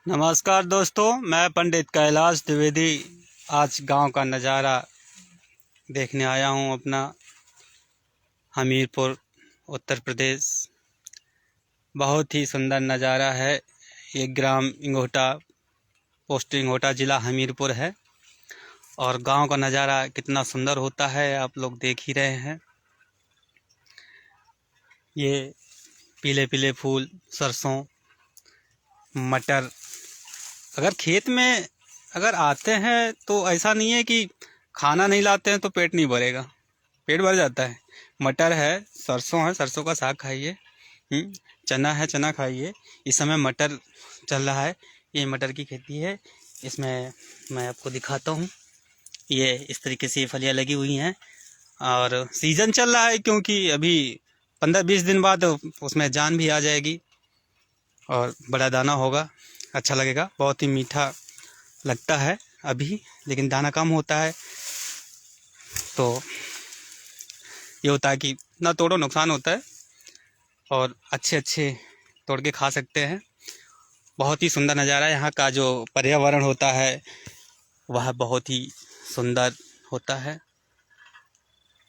नमस्कार दोस्तों, मैं पंडित कैलाश द्विवेदी आज गांव का नज़ारा देखने आया हूं। अपना हमीरपुर उत्तर प्रदेश बहुत ही सुंदर नज़ारा है। ये ग्राम इंगोटा, पोस्ट इंगोटा, ज़िला हमीरपुर है। और गांव का नज़ारा कितना सुंदर होता है आप लोग देख ही रहे हैं। ये पीले पीले फूल, सरसों, मटर। अगर खेत में अगर आते हैं तो ऐसा नहीं है कि खाना नहीं लाते हैं तो पेट नहीं भरेगा, पेट भर जाता है। मटर है, सरसों है, सरसों का साग खाइए। चना है, चना खाइए। इस समय मटर चल रहा है, ये मटर की खेती है। इसमें मैं आपको दिखाता हूँ। ये इस तरीके से फलियाँ लगी हुई हैं और सीज़न चल रहा है, क्योंकि अभी 15-20 दिन बाद उसमें जान भी आ जाएगी और बड़ा दाना होगा, अच्छा लगेगा। बहुत ही मीठा लगता है अभी, लेकिन दाना कम होता है। तो ये होता है कि ना तोड़ो नुकसान होता है, और अच्छे तोड़ के खा सकते हैं। बहुत ही सुंदर नज़ारा है। यहाँ का जो पर्यावरण होता है वह बहुत ही सुंदर होता है,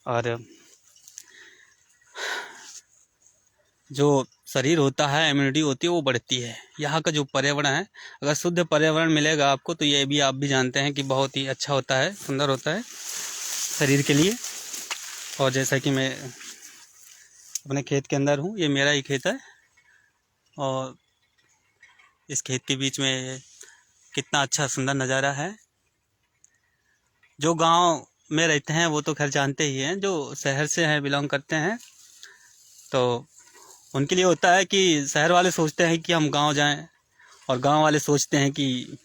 और जो शरीर होता है, इम्यूनिटी होती है, वो बढ़ती है। यहाँ का जो पर्यावरण है, अगर शुद्ध पर्यावरण मिलेगा आपको तो ये भी आप भी जानते हैं कि बहुत ही अच्छा होता है, सुंदर होता है शरीर के लिए। और जैसा कि मैं अपने खेत के अंदर हूँ, ये मेरा ही खेत है, और इस खेत के बीच में कितना अच्छा सुंदर नज़ारा है। जो गांव में रहते हैं वो तो खैर जानते ही हैं, जो शहर से हैं, बिलोंग करते हैं, तो उनके लिए होता है कि शहर वाले सोचते हैं कि हम गांव जाएं, और गांव वाले सोचते हैं कि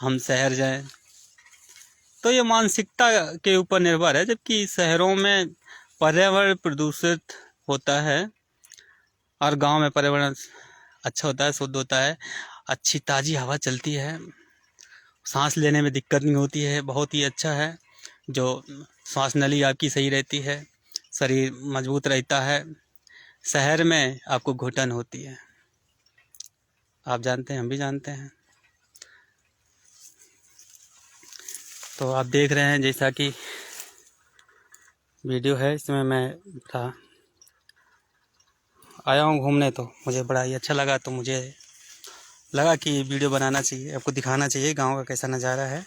हम शहर जाएं। तो ये मानसिकता के ऊपर निर्भर है। जबकि शहरों में पर्यावरण प्रदूषित होता है और गांव में पर्यावरण अच्छा होता है, शुद्ध होता है, अच्छी ताज़ी हवा चलती है, सांस लेने में दिक्कत नहीं होती है। बहुत ही अच्छा है। जो श्वास नली आपकी सही रहती है, शरीर मजबूत रहता है। शहर में आपको घुटन होती है, आप जानते हैं, हम भी जानते हैं। तो आप देख रहे हैं जैसा कि वीडियो है, इसमें मैं आया हूँ घूमने, तो मुझे बड़ा ही अच्छा लगा। तो मुझे लगा कि वीडियो बनाना चाहिए, आपको दिखाना चाहिए गांव का कैसा नज़ारा है।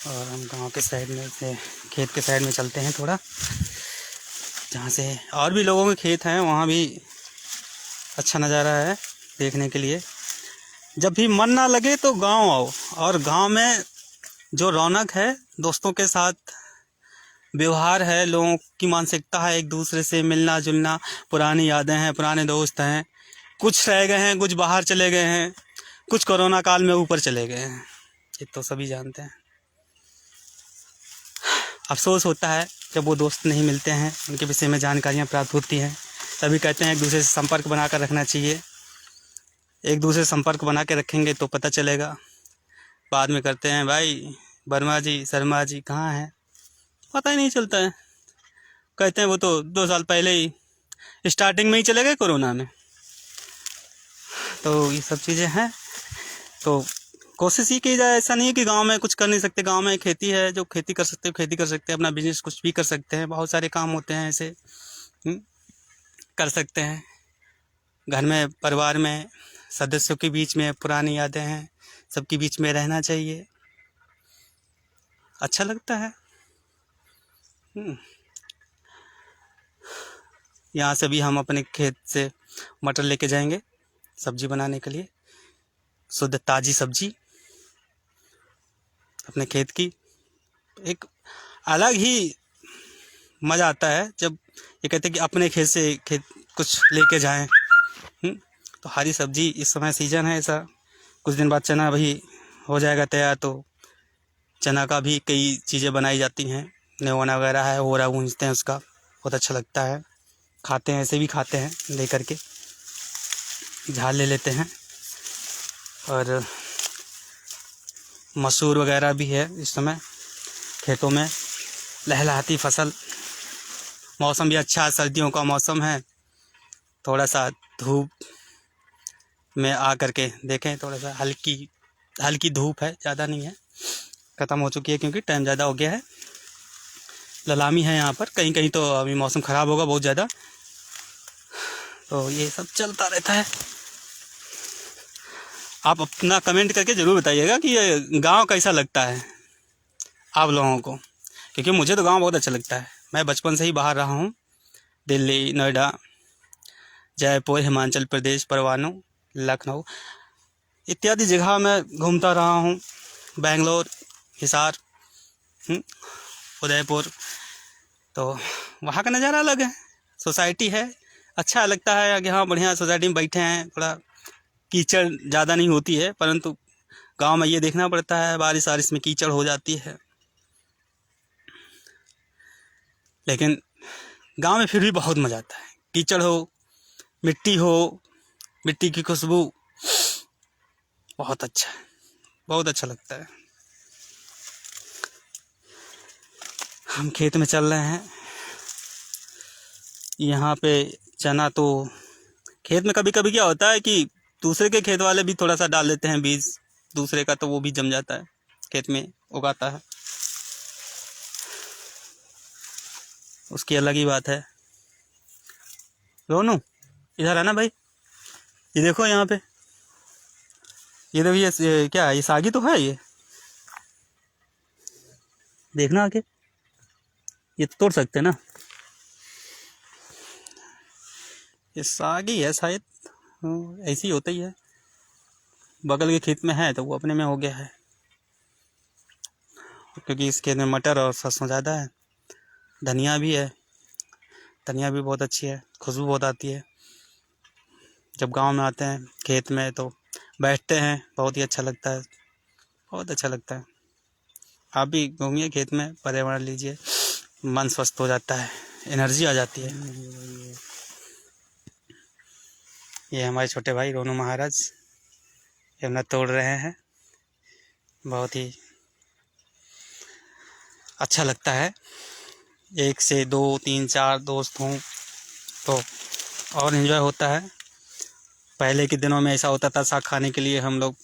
और हम गांव के साइड में से खेत के साइड में चलते हैं थोड़ा, जहाँ से और भी लोगों के खेत हैं, वहाँ भी अच्छा नज़ारा है देखने के लिए। जब भी मन ना लगे तो गांव आओ, और गांव में जो रौनक है, दोस्तों के साथ व्यवहार है, लोगों की मानसिकता है, एक दूसरे से मिलना जुलना, पुरानी यादें हैं, पुराने दोस्त हैं। कुछ रह गए हैं, कुछ बाहर चले गए हैं, कुछ कोरोना काल में ऊपर चले गए हैं, ये तो सभी जानते हैं। अफसोस होता है जब वो दोस्त नहीं मिलते हैं, उनके विषय में जानकारियाँ प्राप्त होती हैं। तभी कहते हैं एक दूसरे से संपर्क बना कर रखना चाहिए। एक दूसरे से संपर्क बना के रखेंगे तो पता चलेगा। बाद में करते हैं, भाई वर्मा जी, शर्मा जी कहाँ हैं, पता ही नहीं चलता है। कहते हैं वो तो 2 साल पहले ही स्टार्टिंग में ही चले गए कोरोना में। तो ये सब चीज़ें हैं। तो कोशिश ही की जाए। ऐसा नहीं है कि गांव में कुछ कर नहीं सकते। गांव में खेती है, जो खेती कर सकते हो खेती कर सकते हैं, अपना बिजनेस कुछ भी कर सकते हैं। बहुत सारे काम होते हैं ऐसे, कर सकते हैं। घर में, परिवार में, सदस्यों के बीच में पुरानी यादें हैं, सबके बीच में रहना चाहिए, अच्छा लगता है। यहाँ से भी हम अपने खेत से मटर लेके जाएंगे सब्जी बनाने के लिए। शुद्ध ताज़ी सब्जी अपने खेत की, एक अलग ही मज़ा आता है जब ये कहते हैं कि अपने खेत से खेत कुछ लेके जाएं। तो हरी सब्जी इस समय सीजन है ऐसा। कुछ दिन बाद चना भी हो जाएगा तैयार, तो चना का भी कई चीज़ें बनाई जाती हैं। नेवाना वगैरह है, ओरा भूंजते हैं उसका, बहुत अच्छा लगता है। खाते हैं, ऐसे भी खाते हैं, ले करके झाल ले लेते हैं। और मसूर वगैरह भी है इस समय खेतों में, लहलहाती फसल। मौसम भी अच्छा है, सर्दियों का मौसम है। थोड़ा सा धूप में आ करके देखें। थोड़ा सा हल्की धूप है, ज़्यादा नहीं है, ख़त्म हो चुकी है क्योंकि टाइम ज़्यादा हो गया है। ललामी है यहाँ पर, कहीं कहीं तो अभी मौसम ख़राब होगा बहुत ज़्यादा, तो ये सब चलता रहता है। आप अपना कमेंट करके ज़रूर बताइएगा कि ये गांव कैसा लगता है आप लोगों को, क्योंकि मुझे तो गांव बहुत अच्छा लगता है। मैं बचपन से ही बाहर रहा हूँ, दिल्ली, नोएडा, जयपुर, हिमाचल प्रदेश, परवाणू, लखनऊ इत्यादि जगह मैं घूमता रहा हूँ। बेंगलोर, हिसार, उदयपुर, तो वहाँ का नज़ारा अलग है। सोसाइटी है, अच्छा लगता है कि हाँ बढ़िया सोसाइटी में बैठे हैं। थोड़ा कीचड़ ज़्यादा नहीं होती है, परंतु गांव में ये देखना पड़ता है बारिश वारिश में कीचड़ हो जाती है, लेकिन गांव में फिर भी बहुत मज़ा आता है। कीचड़ हो, मिट्टी की खुशबू, बहुत अच्छा है, बहुत अच्छा लगता है। हम खेत में चल रहे हैं, यहाँ पे चना, तो खेत में कभी कभी क्या होता है कि दूसरे के खेत वाले भी थोड़ा सा डाल देते हैं बीज दूसरे का, तो वो भी जम जाता है, खेत में उगाता है, उसकी अलग ही बात है। रोनू इधर है ना भाई, ये देखो यहाँ पे, ये देखो, ये क्या है, ये सागी तो है, ये देखना आके, ये तो तोड़ सकते हैं ना, ये सागी है शायद, ऐसी होता ही है। बगल के खेत में है तो वो अपने में हो गया है, क्योंकि इस खेत में मटर और सरसों ज़्यादा है। धनिया भी है, धनिया भी बहुत अच्छी है, खुशबू बहुत आती है। जब गांव में आते हैं खेत में तो बैठते हैं, बहुत ही अच्छा लगता है, बहुत अच्छा लगता है। आप भी घूमिए खेत में, पर्यावरण लीजिए, मन स्वस्थ हो जाता है, एनर्जी आ जाती है। ये हमारे छोटे भाई रोनू महाराज यमुना तोड़ रहे हैं, बहुत ही अच्छा लगता है। 1 से 2 3 4 दोस्त हों तो और एंजॉय होता है। पहले के दिनों में ऐसा होता था, साग खाने के लिए हम लोग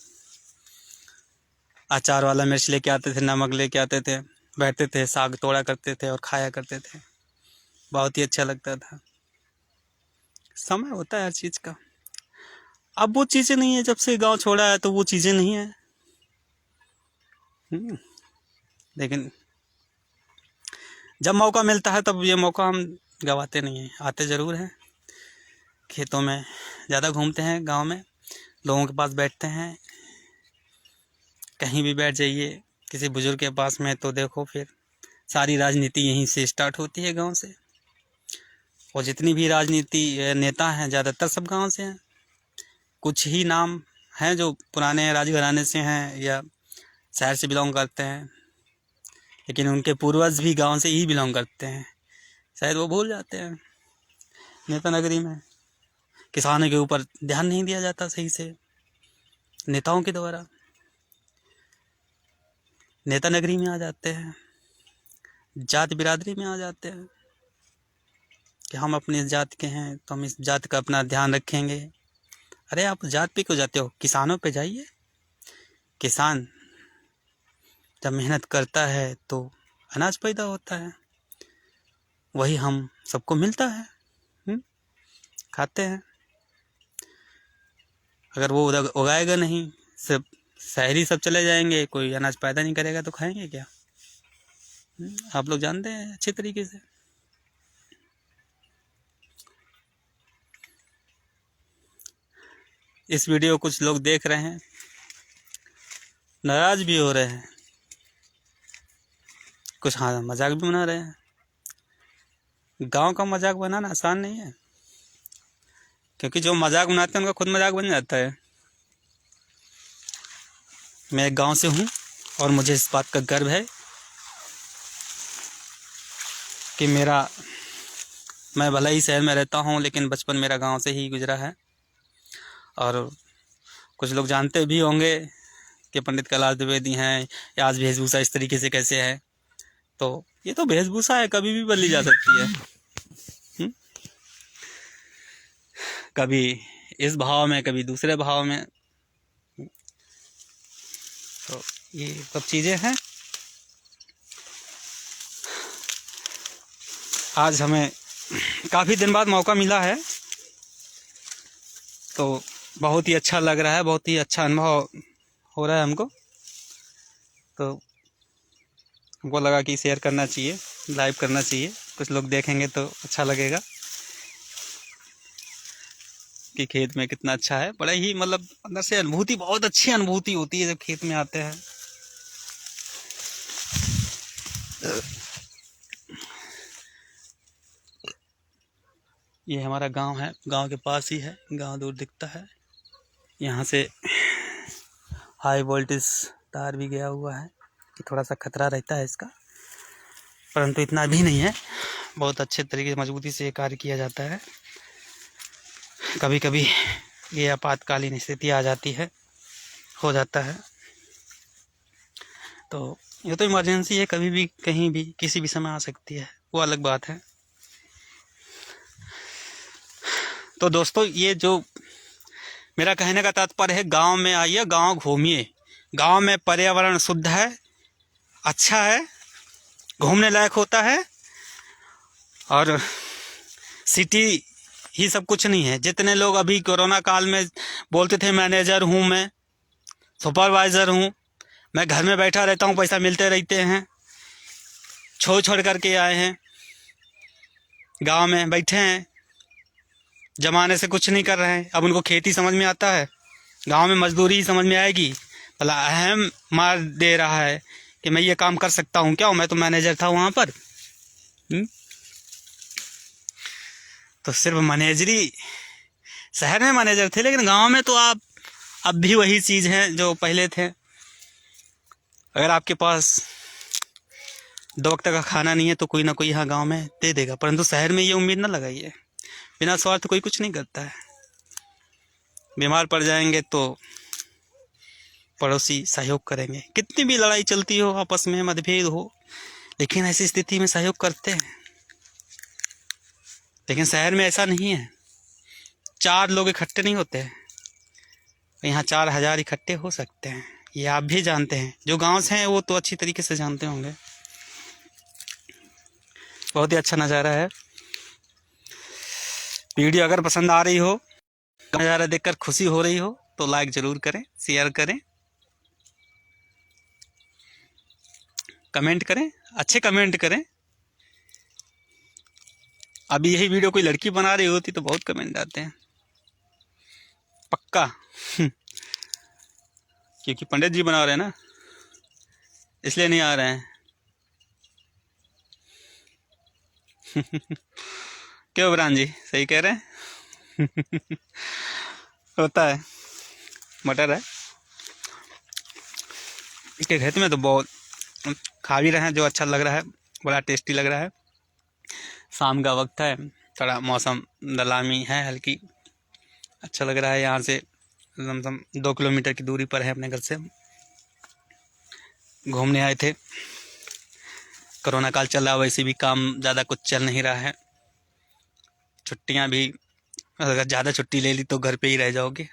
अचार वाला मिर्च लेके आते थे, नमक लेके आते थे, बैठते थे, साग तोड़ा करते थे और खाया करते थे, बहुत ही अच्छा लगता था। समय होता है हर चीज़ का। अब वो चीज़ें नहीं है, जब से गांव छोड़ा है तो वो चीज़ें नहीं है। लेकिन जब मौका मिलता है तब ये मौका हम गवाते नहीं हैं, आते ज़रूर हैं। खेतों में ज़्यादा घूमते हैं, गांव में लोगों के पास बैठते हैं। कहीं भी बैठ जाइए किसी बुजुर्ग के पास में तो देखो, फिर सारी राजनीति यहीं से स्टार्ट होती है, गांव से। और जितनी भी राजनीति नेता हैं ज़्यादातर सब गांव से हैं। कुछ ही नाम हैं जो पुराने राजघराने से हैं या शहर से बिलोंग करते हैं, लेकिन उनके पूर्वज भी गांव से ही बिलोंग करते हैं, शायद वो भूल जाते हैं। नेता नगरी में किसानों के ऊपर ध्यान नहीं दिया जाता सही से नेताओं के द्वारा। नेता नगरी में आ जाते हैं, जात बिरादरी में आ जाते हैं कि हम अपनी जात के हैं तो हम इस जात का अपना ध्यान रखेंगे। अरे आप जात पे क्यों जाते हो, किसानों पे जाइए। किसान जब मेहनत करता है तो अनाज पैदा होता है, वही हम सबको मिलता है, खाते हैं। अगर वो उगाएगा नहीं, सब शहरी सब चले जाएंगे, कोई अनाज पैदा नहीं करेगा तो खाएंगे क्या। आप लोग जानते हैं अच्छे तरीके से। इस वीडियो कुछ लोग देख रहे हैं, नाराज भी हो रहे हैं, कुछ हाँ मजाक भी बना रहे हैं। गांव का मजाक बनाना आसान नहीं है, क्योंकि जो मजाक बनाते हैं उनका खुद मजाक बन जाता है। मैं एक गांव से हूँ और मुझे इस बात का गर्व है कि मैं भले ही शहर में रहता हूँ, लेकिन बचपन मेरा गांव से ही गुजरा है। और कुछ लोग जानते भी होंगे कि पंडित कैलाश द्विवेदी हैं, या आज वेशभूषा इस तरीके से कैसे है। तो ये तो वेशभूषा है, कभी भी बदली जा सकती है। कभी इस भाव में, कभी दूसरे भाव में। तो ये सब चीज़ें हैं। आज हमें काफ़ी दिन बाद मौका मिला है, तो बहुत ही अच्छा लग रहा है, बहुत ही अच्छा अनुभव हो रहा है हमको। तो हमको लगा कि शेयर करना चाहिए, लाइव करना चाहिए, कुछ लोग देखेंगे तो अच्छा लगेगा कि खेत में कितना अच्छा है। बड़ा ही मतलब अंदर से अनुभूति, बहुत अच्छी अनुभूति होती है जब खेत में आते हैं। ये हमारा गांव है, गांव के पास ही है, गांव दूर दिखता है। यहाँ से हाई वोल्टेज तार भी गया हुआ है कि थोड़ा सा खतरा रहता है इसका, परंतु इतना भी नहीं है। बहुत अच्छे तरीके से मजबूती से ये कार्य किया जाता है। कभी कभी ये आपातकालीन स्थिति आ जाती है, हो जाता है, तो ये तो इमरजेंसी है, कभी भी कहीं भी किसी भी समय आ सकती है, वो अलग बात है। तो दोस्तों, ये जो मेरा कहने का तात्पर्य है, गांव में आइए, गांव घूमिए। गांव में पर्यावरण शुद्ध है, अच्छा है, घूमने लायक होता है। और सिटी ही सब कुछ नहीं है। जितने लोग अभी कोरोना काल में बोलते थे मैनेजर हूँ, मैं सुपरवाइज़र हूँ, मैं घर में बैठा रहता हूँ, पैसा मिलते रहते हैं, छोड़ करके आए हैं, गांव में बैठे हैं, जमाने से कुछ नहीं कर रहे हैं। अब उनको खेती समझ में आता है, गांव में मजदूरी ही समझ में आएगी। भला अहम मार दे रहा है कि मैं ये काम कर सकता हूँ, क्या मैं तो मैनेजर था वहाँ पर। तो सिर्फ मैनेजरी, शहर में मैनेजर थे, लेकिन गांव में तो आप अब भी वही चीज़ है जो पहले थे। अगर आपके पास 2 वक्त का खाना नहीं है तो कोई ना कोई यहाँ गांव में दे देगा, परंतु शहर में ये उम्मीद ना लगाइए। बिना स्वार्थ कोई कुछ नहीं करता है। बीमार पड़ जाएंगे तो पड़ोसी सहयोग करेंगे, कितनी भी लड़ाई चलती हो, आपस में मतभेद हो, लेकिन ऐसी स्थिति में सहयोग करते हैं। लेकिन शहर में ऐसा नहीं है, 4 लोग इकट्ठे नहीं होते हैं, यहाँ 4000 इकट्ठे हो सकते हैं। ये आप भी जानते हैं, जो गांव से हैं वो तो अच्छी तरीके से जानते होंगे। बहुत ही अच्छा नज़ारा है। वीडियो अगर पसंद आ रही हो, नज़ारा देखकर खुशी हो रही हो, तो लाइक ज़रूर करें, शेयर करें, कमेंट करें, अच्छे कमेंट करें। अभी यही वीडियो कोई लड़की बना रही होती तो बहुत कमेंट आते हैं, पक्का। क्योंकि पंडित जी बना रहे हैं ना, इसलिए नहीं आ रहे हैं। क्यों ब्रान जी, सही कह रहे हैं। होता है, मटर है इसके खेत में, तो बहुत खा भी रहे हैं, जो अच्छा लग रहा है, बड़ा टेस्टी लग रहा है। शाम का वक्त है, थोड़ा मौसम दलामी है हल्की, अच्छा लग रहा है। यहाँ से लमसम 2 किलोमीटर की दूरी पर है अपने घर से। घूमने आए थे, कोरोना काल चल रहा, वैसे भी काम ज़्यादा कुछ चल नहीं रहा है। छुट्टियाँ भी अगर ज़्यादा छुट्टी ले ली तो घर पे ही रह जाओगे,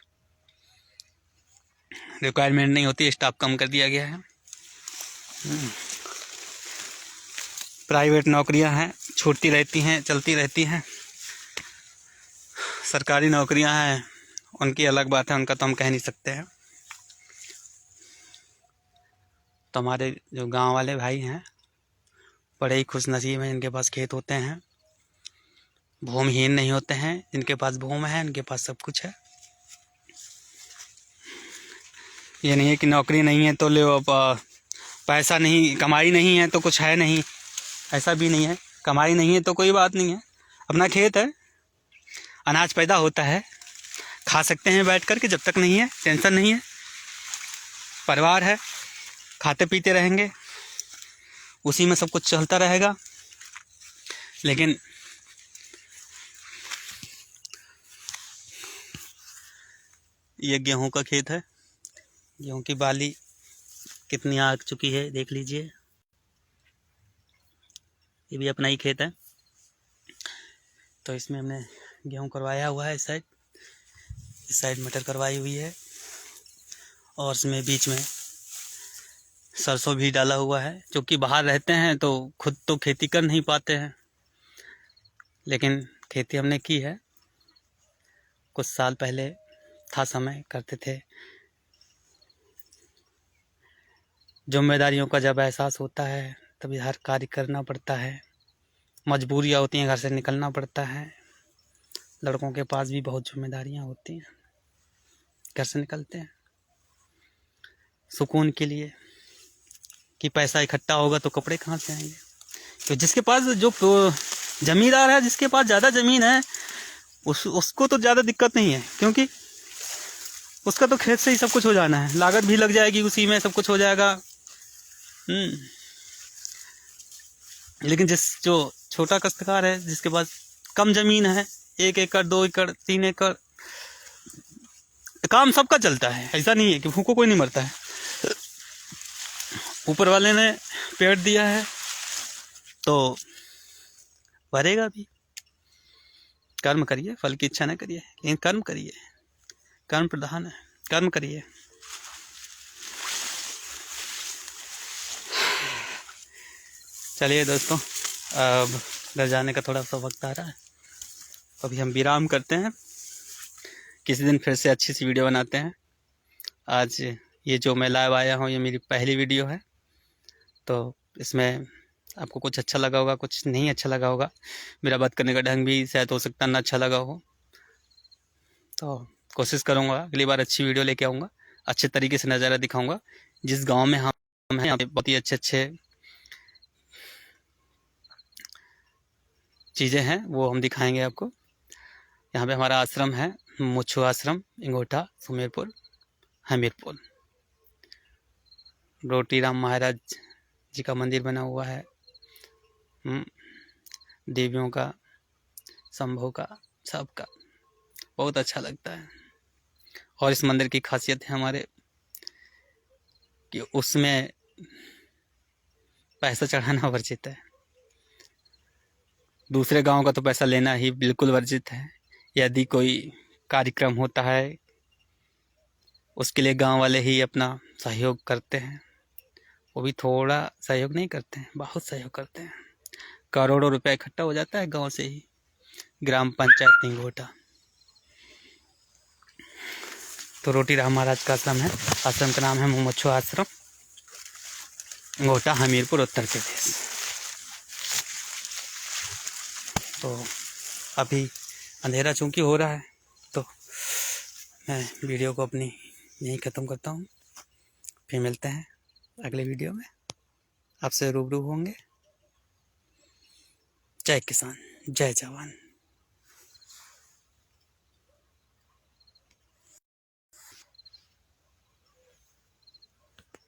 रिक्वायरमेंट नहीं होती, स्टाफ कम कर दिया गया है। प्राइवेट नौकरियां हैं, छूटती रहती हैं, चलती रहती हैं। सरकारी नौकरियां हैं, उनकी अलग बात है, उनका तो हम कह नहीं सकते हैं। तो हमारे जो गांव वाले भाई हैं, बड़े ही खुश नसीब हैं, जिनके पास खेत होते हैं, भूमिहीन नहीं होते हैं। जिनके पास भूमि है, उनके पास सब कुछ है। ये नहीं है कि नौकरी नहीं है तो ले पैसा नहीं, कमाई नहीं है तो कुछ है नहीं, ऐसा भी नहीं है। कमाई नहीं है तो कोई बात नहीं है, अपना खेत है, अनाज पैदा होता है, खा सकते हैं बैठ कर के, जब तक नहीं है टेंशन नहीं है। परिवार है, खाते पीते रहेंगे, उसी में सब कुछ चलता रहेगा। लेकिन ये गेहूं का खेत है, गेहूं की बाली कितनी आ चुकी है देख लीजिए। ये भी अपना ही खेत है, तो इसमें हमने गेहूं करवाया हुआ है इस साइड। इस साइड मटर करवाई हुई है और इसमें बीच में सरसों भी डाला हुआ है। जो कि बाहर रहते हैं तो खुद तो खेती कर नहीं पाते हैं, लेकिन खेती हमने की है। कुछ साल पहले था समय, करते थे। जिम्मेदारियों का जब एहसास होता है तभी हर कार्य करना पड़ता है। मजबूरियाँ होती हैं, घर से निकलना पड़ता है। लड़कों के पास भी बहुत जिम्मेदारियाँ होती हैं, घर से निकलते हैं सुकून के लिए कि पैसा इकट्ठा होगा तो कपड़े कहाँ से आएंगे। तो जिसके पास जो जमींदार है, जिसके पास ज़्यादा ज़मीन है, उसको तो ज़्यादा दिक्कत नहीं है, क्योंकि उसका तो खेत से ही सब कुछ हो जाना है। लागत भी लग जाएगी, उसी में सब कुछ हो जाएगा। लेकिन जो छोटा काश्तकार है, जिसके पास कम ज़मीन है, 1 एकड़ 2 एकड़ 3 एकड़, काम सबका चलता है। ऐसा नहीं है कि भूखों कोई नहीं मरता है। ऊपर वाले ने पेड़ दिया है तो भरेगा भी। कर्म करिए, फल की इच्छा न करिए, लेकिन कर्म करिए। कर्म प्रधान है, कर्म करिए। चलिए दोस्तों, अब घर जाने का थोड़ा सा वक्त आ रहा है, अभी हम विराम करते हैं। किसी दिन फिर से अच्छी सी वीडियो बनाते हैं। आज ये जो मैं लाइव आया हूँ, ये मेरी पहली वीडियो है, तो इसमें आपको कुछ अच्छा लगा होगा, कुछ नहीं अच्छा लगा होगा। मेरा बात करने का ढंग भी शायद हो सकता ना अच्छा लगा हो, तो कोशिश करूँगा अगली बार अच्छी वीडियो लेके आऊँगा, अच्छे तरीके से नज़ारा दिखाऊँगा। जिस गांव में हम हैं, यहाँ पे बहुत ही अच्छे चीज़ें हैं, वो हम दिखाएंगे आपको। यहाँ पे हमारा आश्रम है, मुच्छू आश्रम, इंगोठा, सुमेरपुर, हमीरपुर। रोटी राम महाराज जी का मंदिर बना हुआ है, देवियों का, शंभू का, सबका बहुत अच्छा लगता है। और इस मंदिर की खासियत है हमारे कि उसमें पैसा चढ़ाना वर्जित है। दूसरे गांव का तो पैसा लेना ही बिल्कुल वर्जित है। यदि कोई कार्यक्रम होता है, उसके लिए गांव वाले ही अपना सहयोग करते हैं। वो भी थोड़ा सहयोग नहीं करते हैं, बहुत सहयोग करते हैं। करोड़ों रुपया इकट्ठा हो जाता है गांव से ही। ग्राम पंचायत इंगोठा, तो रोटी राम महाराज का आश्रम है। आश्रम का नाम है मुच्छू आश्रम, इंगोठा, हमीरपुर, उत्तर प्रदेश। तो अभी अंधेरा चूंकि हो रहा है, तो मैं वीडियो को अपनी यहीं ख़त्म करता हूँ। फिर मिलते हैं अगले वीडियो में, आपसे रूबरू होंगे। जय किसान, जय जवान।